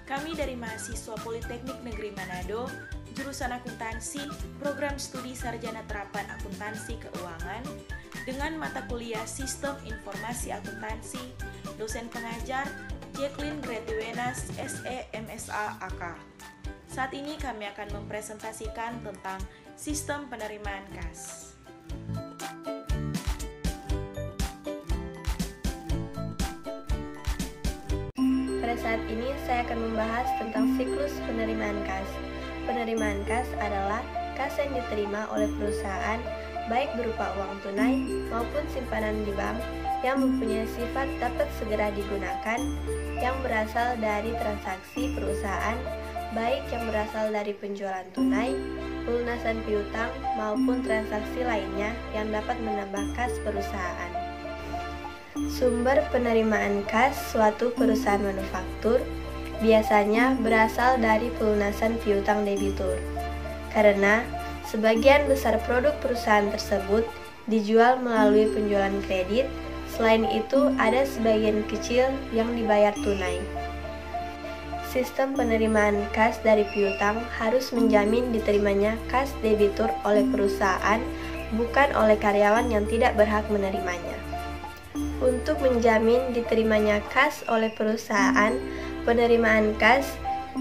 Kami dari mahasiswa Politeknik Negeri Manado, jurusan akuntansi, program studi sarjana terapan akuntansi keuangan, dengan mata kuliah Sistem Informasi Akuntansi, dosen pengajar Jacqueline Gretiwenas, SE MSA AK. Saat ini kami akan mempresentasikan tentang sistem penerimaan kas. Pada saat ini saya akan membahas tentang siklus penerimaan kas. Penerimaan kas adalah kas yang diterima oleh perusahaan baik berupa uang tunai maupun simpanan di bank yang mempunyai sifat dapat segera digunakan, yang berasal dari transaksi perusahaan baik yang berasal dari penjualan tunai, pelunasan piutang maupun transaksi lainnya yang dapat menambah kas perusahaan. Sumber penerimaan kas suatu perusahaan manufaktur biasanya berasal dari pelunasan piutang debitur, karena sebagian besar produk perusahaan tersebut dijual melalui penjualan kredit. Selain itu, ada sebagian kecil yang dibayar tunai. Sistem penerimaan kas dari piutang harus menjamin diterimanya kas debitur oleh perusahaan, bukan oleh karyawan yang tidak berhak menerimanya. Untuk menjamin diterimanya kas oleh perusahaan, penerimaan kas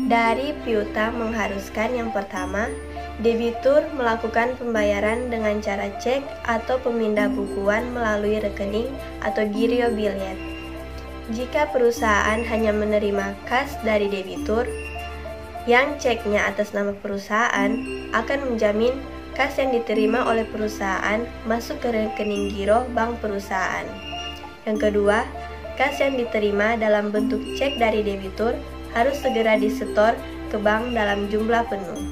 dari piutang mengharuskan yang pertama, debitur melakukan pembayaran dengan cara cek atau pemindah bukuan melalui rekening atau giro billet. Jika perusahaan hanya menerima kas dari debitur, yang ceknya atas nama perusahaan akan menjamin kas yang diterima oleh perusahaan masuk ke rekening giro bank perusahaan. Yang kedua, kas yang diterima dalam bentuk cek dari debitur harus segera disetor ke bank dalam jumlah penuh.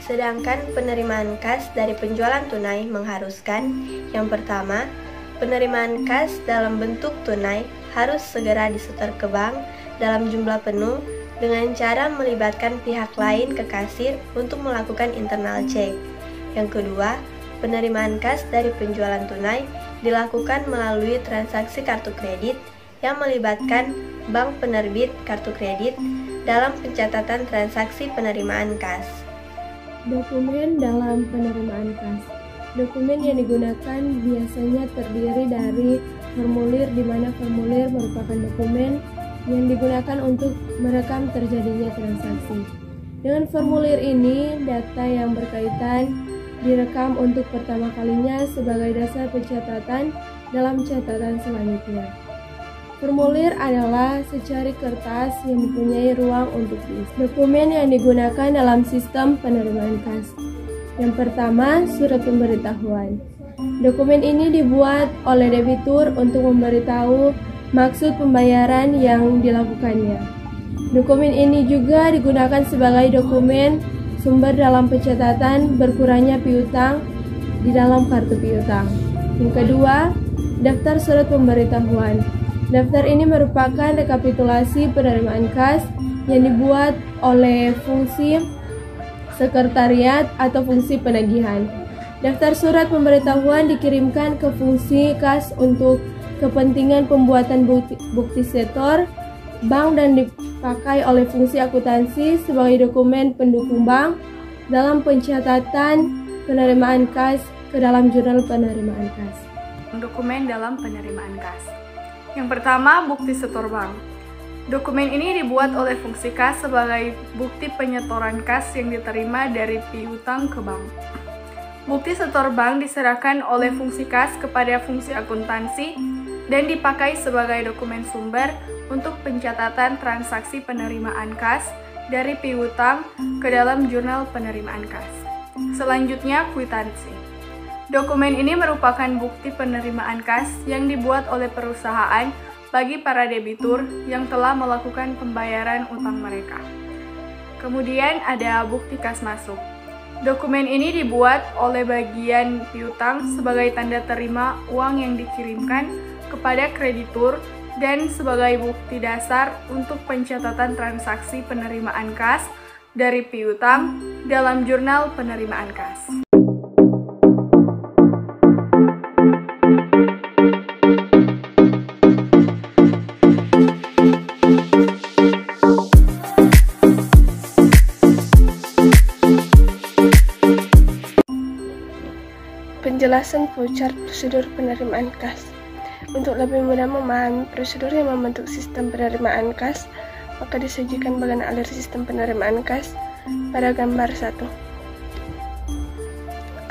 Sedangkan penerimaan kas dari penjualan tunai mengharuskan yang pertama, penerimaan kas dalam bentuk tunai harus segera disetor ke bank dalam jumlah penuh dengan cara melibatkan pihak lain ke kasir untuk melakukan internal check. Yang kedua, penerimaan kas dari penjualan tunai dilakukan melalui transaksi kartu kredit yang melibatkan bank penerbit kartu kredit dalam pencatatan transaksi penerimaan kas. Dokumen dalam penerimaan kas. Dokumen yang digunakan biasanya terdiri dari formulir, di mana formulir merupakan dokumen yang digunakan untuk merekam terjadinya transaksi. Dengan formulir ini, data yang berkaitan direkam untuk pertama kalinya sebagai dasar pencatatan dalam catatan selanjutnya. Formulir adalah secari kertas yang mempunyai ruang untuk diisi. Dokumen yang digunakan dalam sistem penerimaan kas. Yang pertama, surat pemberitahuan. Dokumen ini dibuat oleh debitur untuk memberitahu maksud pembayaran yang dilakukannya. Dokumen ini juga digunakan sebagai dokumen sumber dalam pencatatan berkurangnya piutang di dalam kartu piutang. Yang kedua, daftar surat pemberitahuan. Daftar ini merupakan rekapitulasi penerimaan kas yang dibuat oleh fungsi sekretariat atau fungsi penagihan. Daftar surat pemberitahuan dikirimkan ke fungsi kas untuk kepentingan pembuatan bukti setor bank dan dipakai oleh fungsi akuntansi sebagai dokumen pendukung bank dalam pencatatan penerimaan kas ke dalam jurnal penerimaan kas. Dokumen dalam penerimaan kas. Yang pertama, bukti setor bank. Dokumen ini dibuat oleh fungsi kas sebagai bukti penyetoran kas yang diterima dari piutang ke bank. Bukti setor bank diserahkan oleh fungsi kas kepada fungsi akuntansi dan dipakai sebagai dokumen sumber untuk pencatatan transaksi penerimaan kas dari piutang ke dalam jurnal penerimaan kas. Selanjutnya, kwitansi. Dokumen ini merupakan bukti penerimaan kas yang dibuat oleh perusahaan bagi para debitur yang telah melakukan pembayaran utang mereka. Kemudian ada bukti kas masuk. Dokumen ini dibuat oleh bagian piutang sebagai tanda terima uang yang dikirimkan kepada kreditur dan sebagai bukti dasar untuk pencatatan transaksi penerimaan kas dari piutang dalam jurnal penerimaan kas. pelunasan voucher prosedur penerimaan kas. Untuk lebih mudah memahami prosedur yang membentuk sistem penerimaan kas, maka disajikan bagian alir sistem penerimaan kas pada gambar 1.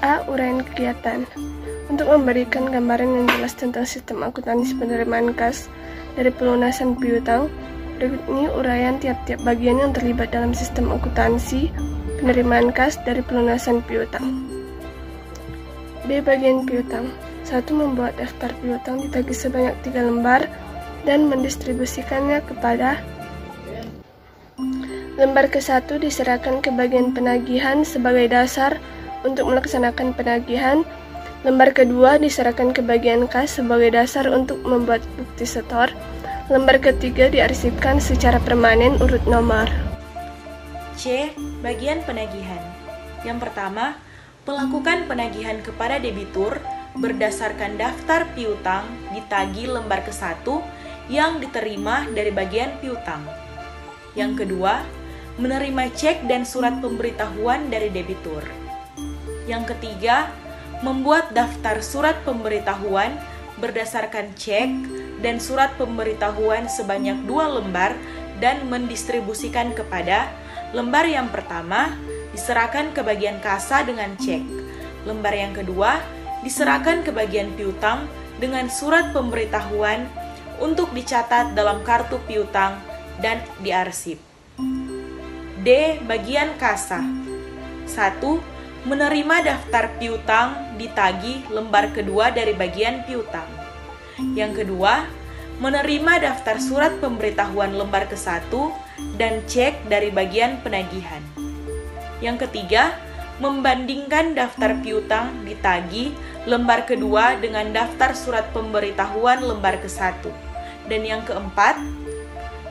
A. Uraian kegiatan. Untuk memberikan gambaran yang jelas tentang sistem akuntansi penerimaan kas dari pelunasan piutang, berikut ini uraian tiap-tiap bagian yang terlibat dalam sistem akuntansi penerimaan kas dari pelunasan piutang. B. Bagian piutang. 1. Membuat daftar piutang ditagih sebanyak 3 lembar dan mendistribusikannya kepada lembar ke-1 diserahkan ke bagian penagihan sebagai dasar untuk melaksanakan penagihan. Lembar kedua diserahkan ke bagian kas sebagai dasar untuk membuat bukti setor. Lembar ketiga diarsipkan secara permanen urut nomor. C. Bagian penagihan. Yang pertama, melakukan penagihan kepada debitur berdasarkan daftar piutang ditagih lembar ke-1 yang diterima dari bagian piutang. Yang kedua, menerima cek dan surat pemberitahuan dari debitur. Yang ketiga, membuat daftar surat pemberitahuan berdasarkan cek dan surat pemberitahuan sebanyak 2 lembar dan mendistribusikan kepada lembar yang pertama diserahkan ke bagian kasa dengan cek, lembar yang kedua diserahkan ke bagian piutang dengan surat pemberitahuan untuk dicatat dalam kartu piutang dan diarsip. D. Bagian kasa. 1. Menerima daftar piutang ditagih lembar kedua dari bagian piutang. Yang kedua, menerima daftar surat pemberitahuan lembar ke-1 dan cek dari bagian penagihan. Yang ketiga, membandingkan daftar piutang ditagih lembar kedua dengan daftar surat pemberitahuan lembar ke-1. Dan yang keempat,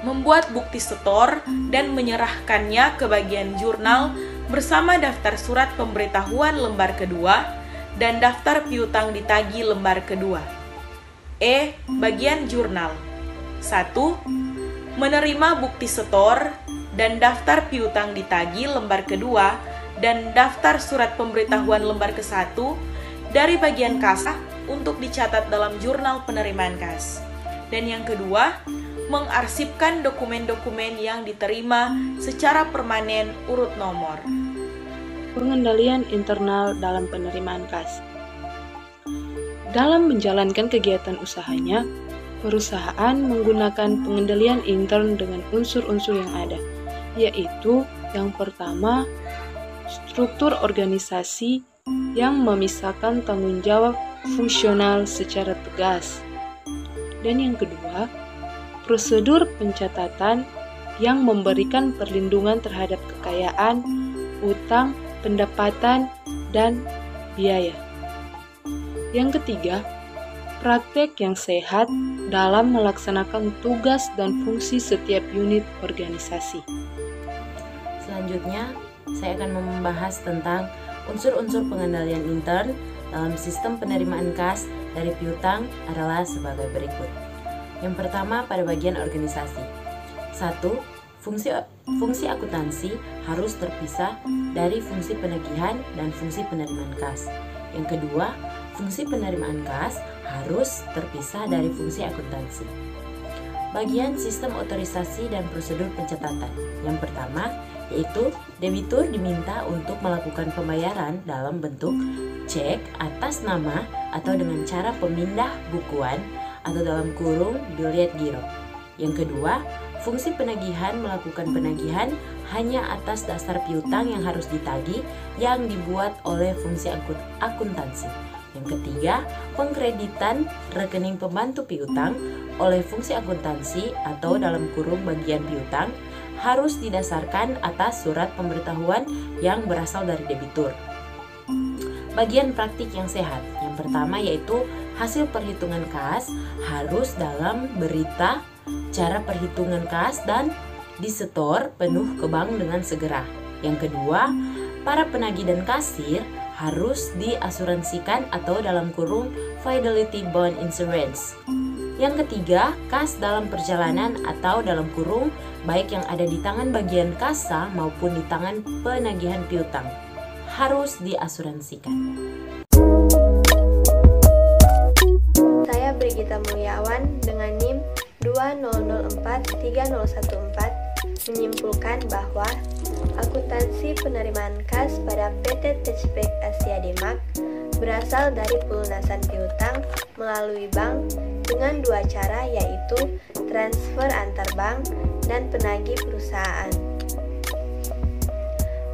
membuat bukti setor dan menyerahkannya ke bagian jurnal bersama daftar surat pemberitahuan lembar kedua dan daftar piutang ditagih lembar kedua. E. Bagian jurnal. 1. Menerima bukti setor dan daftar piutang ditagih lembar kedua dan daftar surat pemberitahuan lembar ke-1 dari bagian kas untuk dicatat dalam jurnal penerimaan kas. Dan yang kedua, mengarsipkan dokumen-dokumen yang diterima secara permanen urut nomor. Pengendalian internal dalam penerimaan kas. Dalam menjalankan kegiatan usahanya, perusahaan menggunakan pengendalian intern dengan unsur-unsur yang ada, yaitu yang pertama, struktur organisasi yang memisahkan tanggung jawab fungsional secara tegas. Dan yang kedua, prosedur pencatatan yang memberikan perlindungan terhadap kekayaan, utang, pendapatan, dan biaya. Yang ketiga, praktek yang sehat dalam melaksanakan tugas dan fungsi setiap unit organisasi. Selanjutnya, saya akan membahas tentang unsur-unsur pengendalian intern dalam sistem penerimaan kas dari piutang adalah sebagai berikut. Yang pertama, pada bagian organisasi. 1. Fungsi akuntansi harus terpisah dari fungsi penagihan dan fungsi penerimaan kas. Yang kedua, fungsi penerimaan kas harus terpisah dari fungsi akuntansi. Bagian sistem otorisasi dan prosedur pencatatan. Yang pertama, yaitu debitur diminta untuk melakukan pembayaran dalam bentuk cek atas nama atau dengan cara pemindah bukuan atau dalam kurung biliet giro. Yang kedua, fungsi penagihan melakukan penagihan hanya atas dasar piutang yang harus ditagih yang dibuat oleh fungsi akuntansi. Yang ketiga, pengkreditan rekening pembantu piutang oleh fungsi akuntansi atau dalam kurung bagian piutang harus didasarkan atas surat pemberitahuan yang berasal dari debitur. Bagian praktik yang sehat. Yang pertama yaitu hasil perhitungan kas harus dalam berita cara perhitungan kas dan disetor penuh ke bank dengan segera. Yang kedua, para penagih dan kasir harus diasuransikan atau dalam kurung Fidelity Bond Insurance. Yang ketiga, kas dalam perjalanan atau dalam kurung baik yang ada di tangan bagian kasa maupun di tangan penagihan piutang harus diasuransikan. 2004314 menyimpulkan bahwa akuntansi penerimaan kas pada PT Tejbek Asia Demak berasal dari pelunasan piutang melalui bank dengan dua cara, yaitu transfer antar bank dan penagih perusahaan.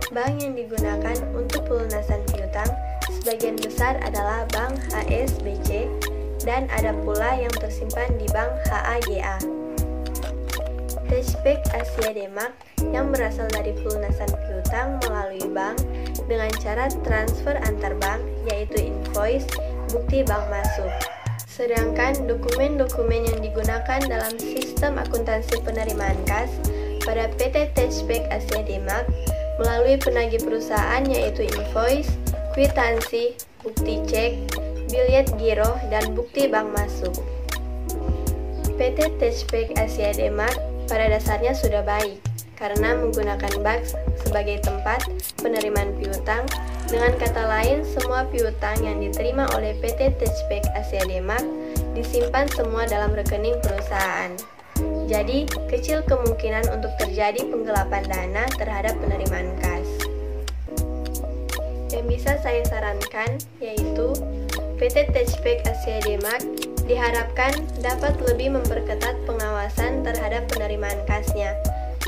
Bank yang digunakan untuk pelunasan piutang sebagian besar adalah Bank HSBC dan ada pula yang tersimpan di Bank HAGA. Tejbek Asia Demak yang berasal dari pelunasan piutang melalui bank dengan cara transfer antar bank, yaitu invoice, bukti bank masuk. Sedangkan dokumen-dokumen yang digunakan dalam sistem akuntansi penerimaan kas pada PT Tejbek Asia Demak melalui penagih perusahaan, yaitu invoice, kwitansi, bukti cek, biljet giro, dan bukti bank masuk. PT Tejbek Asia Demak pada dasarnya sudah baik karena menggunakan bank sebagai tempat penerimaan piutang. Dengan kata lain, semua piutang yang diterima oleh PT Tejbek Asia Demak disimpan semua dalam rekening perusahaan. Jadi, kecil kemungkinan untuk terjadi penggelapan dana terhadap penerimaan kas. Yang bisa saya sarankan yaitu PT Tejbek Asia Demak diharapkan dapat lebih memperketat pengawasan terhadap penerimaan kasnya,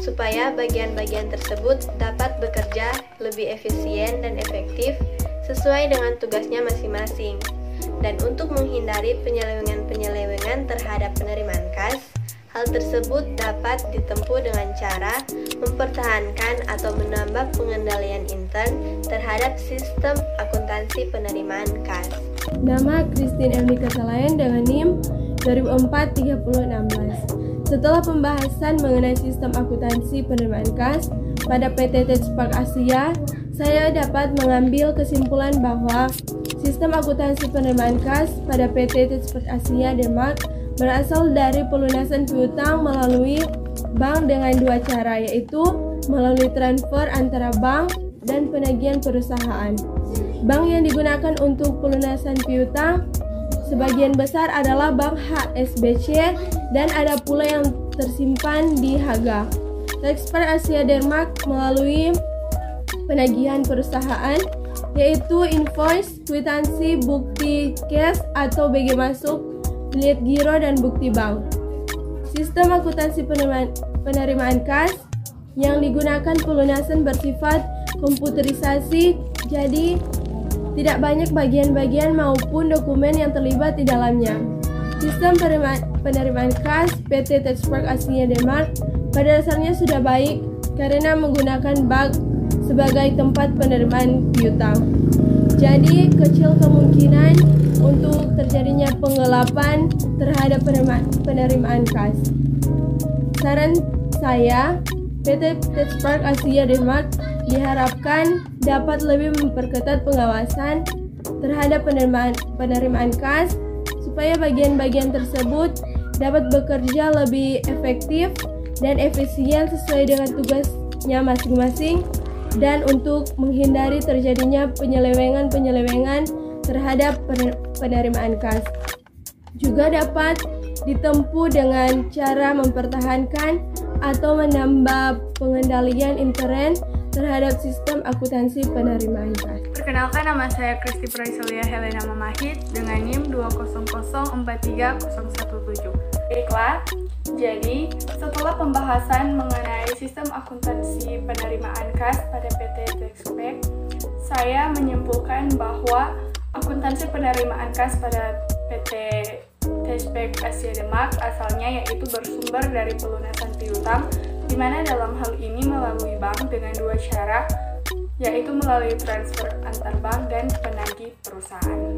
supaya bagian-bagian tersebut dapat bekerja lebih efisien dan efektif sesuai dengan tugasnya masing-masing. Dan untuk menghindari penyelewengan-penyelewengan terhadap penerimaan kas, hal tersebut dapat ditempuh dengan cara mempertahankan atau menambah pengendalian intern terhadap sistem akuntansi penerimaan kas. Nama Christine Emily Kasalayan dengan NIM 2004-3016. Setelah pembahasan mengenai sistem akuntansi penerimaan kas pada PT Tejbek Asia, saya dapat mengambil kesimpulan bahwa sistem akuntansi penerimaan kas pada PT Tejbek Asia Demak berasal dari pelunasan piutang melalui bank dengan dua cara, yaitu melalui transfer antara bank dan penagihan perusahaan. Bank yang digunakan untuk pelunasan piutang sebagian besar adalah Bank HSBC dan ada pula yang tersimpan di HAGA. Tejbek Asia Demak melalui penagihan perusahaan, yaitu invoice, kwitansi, bukti cash atau BG masuk, biljet giro, dan bukti bank. Sistem akuntansi penerimaan kas yang digunakan pelunasan bersifat komputerisasi, jadi tidak banyak bagian-bagian maupun dokumen yang terlibat di dalamnya. Sistem penerimaan kas PT Tejbek Asia Demak pada dasarnya sudah baik karena menggunakan bank sebagai tempat penerimaan piutang. Jadi kecil kemungkinan untuk terjadinya penggelapan terhadap penerimaan kas. Saran saya, PT Tejbek Asia Demak diharapkan dapat lebih memperketat pengawasan terhadap penerimaan kas supaya bagian-bagian tersebut dapat bekerja lebih efektif dan efisien sesuai dengan tugasnya masing-masing, dan untuk menghindari terjadinya penyelewengan terhadap penerimaan kas. Juga dapat ditempuh dengan cara mempertahankan atau menambah pengendalian intern terhadap sistem akuntansi penerimaan kas. Perkenalkan, nama saya Kristi Praiselia Helena Mamahit dengan NIM 200430117. Baiklah, jadi setelah pembahasan mengenai sistem akuntansi penerimaan kas pada PT Tejbek, saya menyimpulkan bahwa akuntansi penerimaan kas pada PT Tejbek Asia Demak asalnya yaitu bersumber dari pelunasan piutang, di mana dalam hal ini melalui bank dengan dua cara, yaitu melalui transfer antar bank dan penagih perusahaan.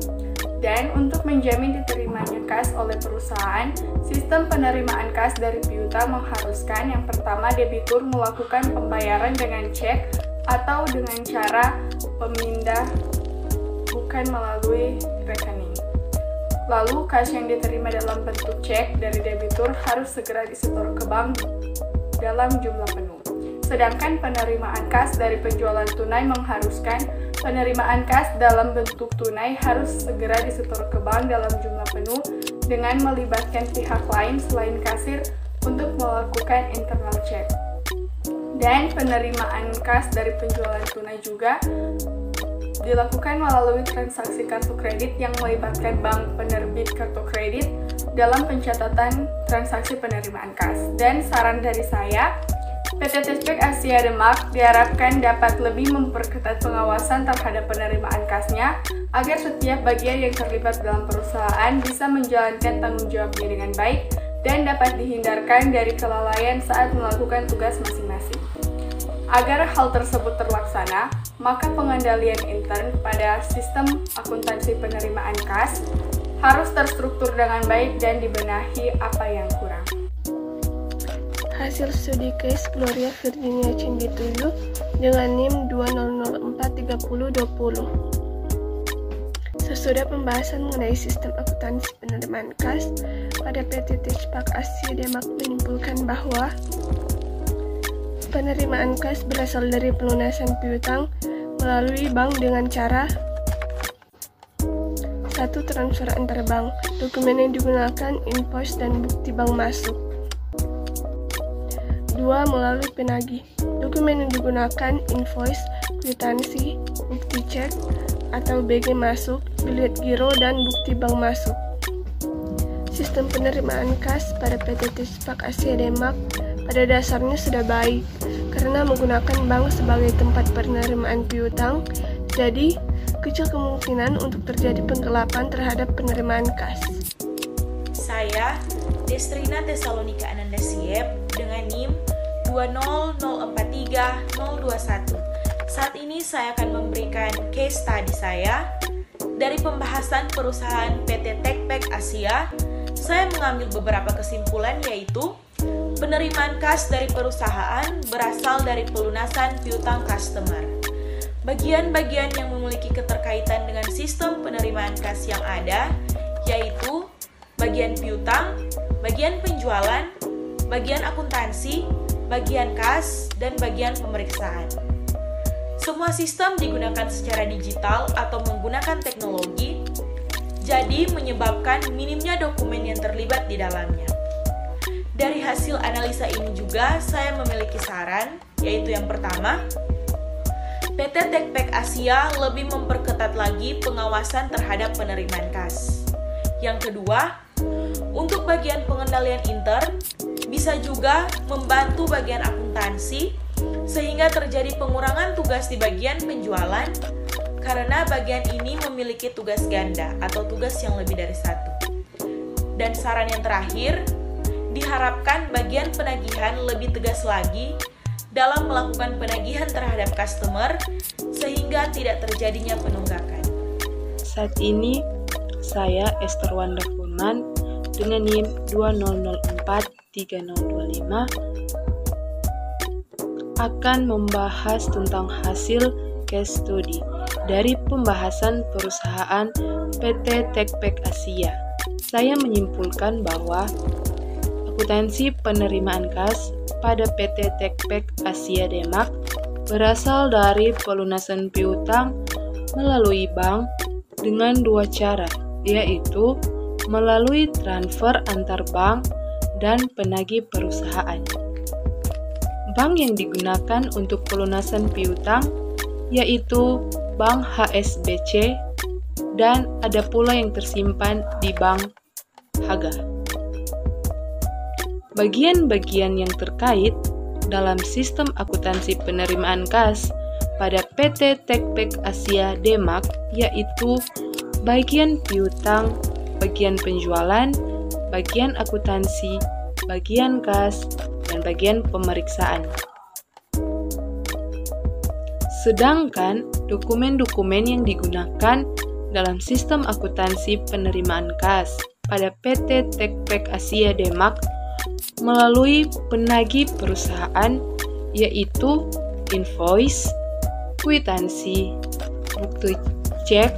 Dan untuk menjamin diterimanya kas oleh perusahaan, sistem penerimaan kas dari piutang mengharuskan yang pertama debitur melakukan pembayaran dengan cek atau dengan cara pemindah, bukan melalui rekening. Lalu kas yang diterima dalam bentuk cek dari debitur harus segera disetor ke bank dalam jumlah penuh. Sedangkan penerimaan kas dari penjualan tunai mengharuskan penerimaan kas dalam bentuk tunai harus segera disetor ke bank dalam jumlah penuh dengan melibatkan pihak lain selain kasir untuk melakukan internal check. Dan penerimaan kas dari penjualan tunai juga dilakukan melalui transaksi kartu kredit yang melibatkan bank penerbit kartu kredit dalam pencatatan transaksi penerimaan kas. Dan saran dari saya, PT Techpack Asia Demak diharapkan dapat lebih memperketat pengawasan terhadap penerimaan kasnya agar setiap bagian yang terlibat dalam perusahaan bisa menjalankan tanggung jawabnya dengan baik dan dapat dihindarkan dari kelalaian saat melakukan tugas masing-masing. Agar hal tersebut terlaksana, maka pengendalian intern pada sistem akuntansi penerimaan kas harus terstruktur dengan baik dan dibenahi apa yang kurang. Hasil studi case Gloria Virginia Cindy 7 dengan NIM 20043020. Sesudah pembahasan mengenai sistem akuntansi penerimaan kas, pada PT Techpack Asia Demak menyimpulkan bahwa penerimaan kas berasal dari pelunasan piutang melalui bank dengan cara 1. Transfer antar bank. Dokumen yang digunakan invoice dan bukti bank masuk. 2. Melalui penagih. Dokumen yang digunakan invoice, kwitansi, bukti cek atau BG masuk, bilet giro, dan bukti bank masuk. Sistem penerimaan kas pada PT Techpack Asia Demak pada dasarnya sudah baik karena menggunakan bank sebagai tempat penerimaan piutang, jadi kecil kemungkinan untuk terjadi penggelapan terhadap penerimaan kas. Saya, Destrina Tesalonika Ananda Siep dengan NIM 20043-021. Saat ini saya akan memberikan case study saya. Dari pembahasan perusahaan PT Techpack Asia, saya mengambil beberapa kesimpulan, yaitu penerimaan kas dari perusahaan berasal dari pelunasan piutang customer. Bagian-bagian yang memiliki keterkaitan dengan sistem penerimaan kas yang ada, yaitu bagian piutang, bagian penjualan, bagian akuntansi, bagian kas, dan bagian pemeriksaan. Semua sistem digunakan secara digital atau menggunakan teknologi, jadi menyebabkan minimnya dokumen yang terlibat di dalamnya. Dari hasil analisa ini juga saya memiliki saran, yaitu yang pertama, PT Techpack Asia lebih memperketat lagi pengawasan terhadap penerimaan kas. Yang kedua, untuk bagian pengendalian intern, bisa juga membantu bagian akuntansi sehingga terjadi pengurangan tugas di bagian penjualan karena bagian ini memiliki tugas ganda atau tugas yang lebih dari satu. Dan saran yang terakhir, diharapkan bagian penagihan lebih tegas lagi dalam melakukan penagihan terhadap customer sehingga tidak terjadinya penunggakan. Saat ini, saya Esther Wanda Furman dengan NIM 20043025 akan membahas tentang hasil case study dari pembahasan perusahaan PT Techpack Asia. Saya menyimpulkan bahwa akuntansi penerimaan kas pada PT Techpack Asia Demak berasal dari pelunasan piutang melalui bank dengan dua cara, yaitu melalui transfer antar bank dan penagih perusahaan. Bank yang digunakan untuk pelunasan piutang yaitu Bank HSBC dan ada pula yang tersimpan di Bank Haga. Bagian-bagian yang terkait dalam sistem akuntansi penerimaan kas pada PT Techpack Asia Demak yaitu bagian piutang, bagian penjualan, bagian akuntansi, bagian kas, dan bagian pemeriksaan. Sedangkan dokumen-dokumen yang digunakan dalam sistem akuntansi penerimaan kas pada PT Techpack Asia Demak melalui penagih perusahaan yaitu invoice, kwitansi, bukti cek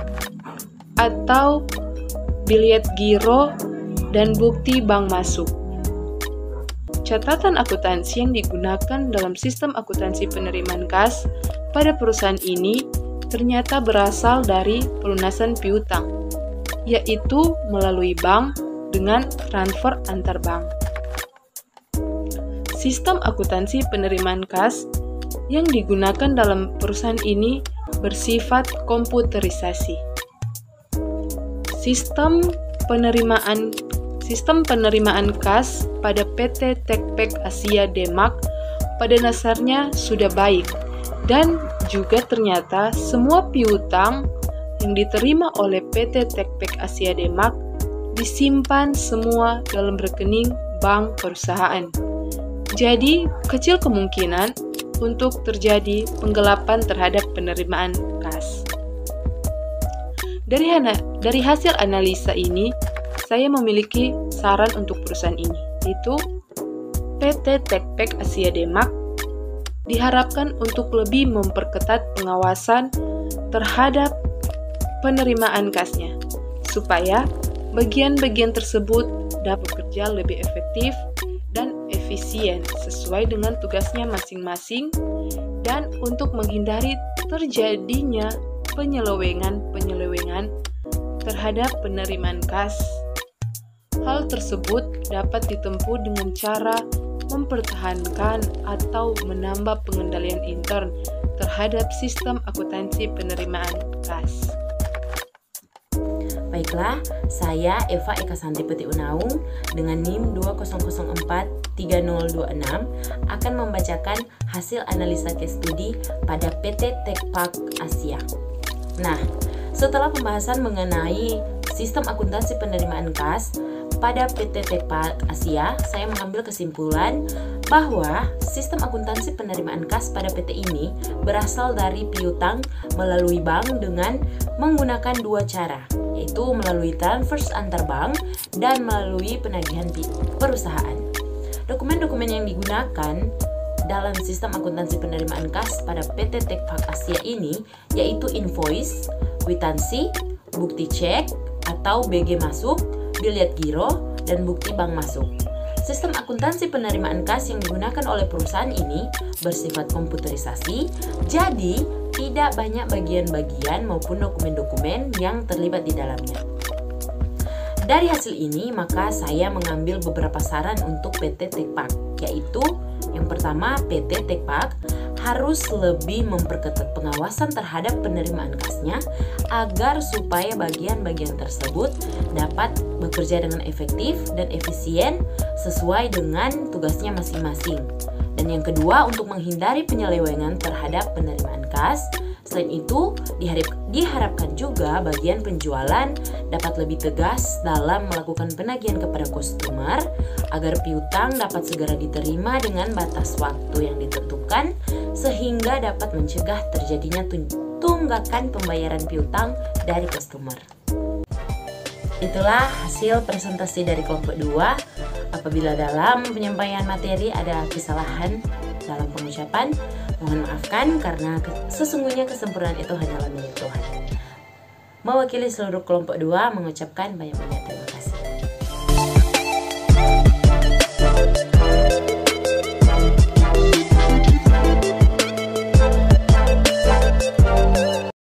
atau bilet giro dan bukti bank masuk. Catatan akuntansi yang digunakan dalam sistem akuntansi penerimaan kas pada perusahaan ini ternyata berasal dari pelunasan piutang, yaitu melalui bank dengan transfer antar bank. sistem akuntansi penerimaan kas yang digunakan dalam perusahaan ini bersifat komputerisasi. Sistem penerimaan kas pada PT Techpack Asia Demak pada dasarnya sudah baik, dan juga ternyata semua piutang yang diterima oleh PT Techpack Asia Demak disimpan semua dalam rekening bank perusahaan. Jadi, kecil kemungkinan untuk terjadi penggelapan terhadap penerimaan kas. Dari hasil analisa ini, saya memiliki saran untuk perusahaan ini, yaitu PT Techpack Asia Demak diharapkan untuk lebih memperketat pengawasan terhadap penerimaan kasnya, supaya bagian-bagian tersebut dapat bekerja lebih efektif dan efisien sesuai dengan tugasnya masing-masing, dan untuk menghindari terjadinya penyelewengan terhadap penerimaan kas. Hal tersebut dapat ditempuh dengan cara mempertahankan atau menambah pengendalian intern terhadap sistem akuntansi penerimaan kas. Baiklah, saya Eva Eka Santi Peti Unaung dengan NIM 20043026 akan membacakan hasil analisa case study pada PT Techpack Asia. Nah, setelah pembahasan mengenai sistem akuntansi penerimaan kas pada PT Techpack Asia, saya mengambil kesimpulan bahwa sistem akuntansi penerimaan kas pada PT ini berasal dari piutang melalui bank dengan menggunakan dua cara, yaitu melalui transfer antar bank dan melalui penagihan perusahaan. Dokumen-dokumen yang digunakan dalam sistem akuntansi penerimaan kas pada PT Techpack Asia ini yaitu invoice, kwitansi, bukti cek atau BG masuk, bilet giro, dan bukti bank masuk. Sistem akuntansi penerimaan kas yang digunakan oleh perusahaan ini bersifat komputerisasi, jadi tidak banyak bagian-bagian maupun dokumen-dokumen yang terlibat di dalamnya. Dari hasil ini, maka saya mengambil beberapa saran untuk PT Techpack, yaitu yang pertama, PT Techpack harus lebih memperketat pengawasan terhadap penerimaan kasnya agar supaya bagian-bagian tersebut dapat bekerja dengan efektif dan efisien sesuai dengan tugasnya masing-masing. Dan yang kedua, untuk menghindari penyelewengan terhadap penerimaan kas. Selain itu, diharapkan juga bagian penjualan dapat lebih tegas dalam melakukan penagihan kepada customer agar piutang dapat segera diterima dengan batas waktu yang ditentukan sehingga dapat mencegah terjadinya tunggakan pembayaran piutang dari customer. Itulah hasil presentasi dari kelompok 2. Apabila dalam penyampaian materi ada kesalahan dalam pengucapan, mohon maafkan karena sesungguhnya kesempurnaan itu hanyalah milik Tuhan. Mewakili seluruh kelompok 2 mengucapkan banyak-banyak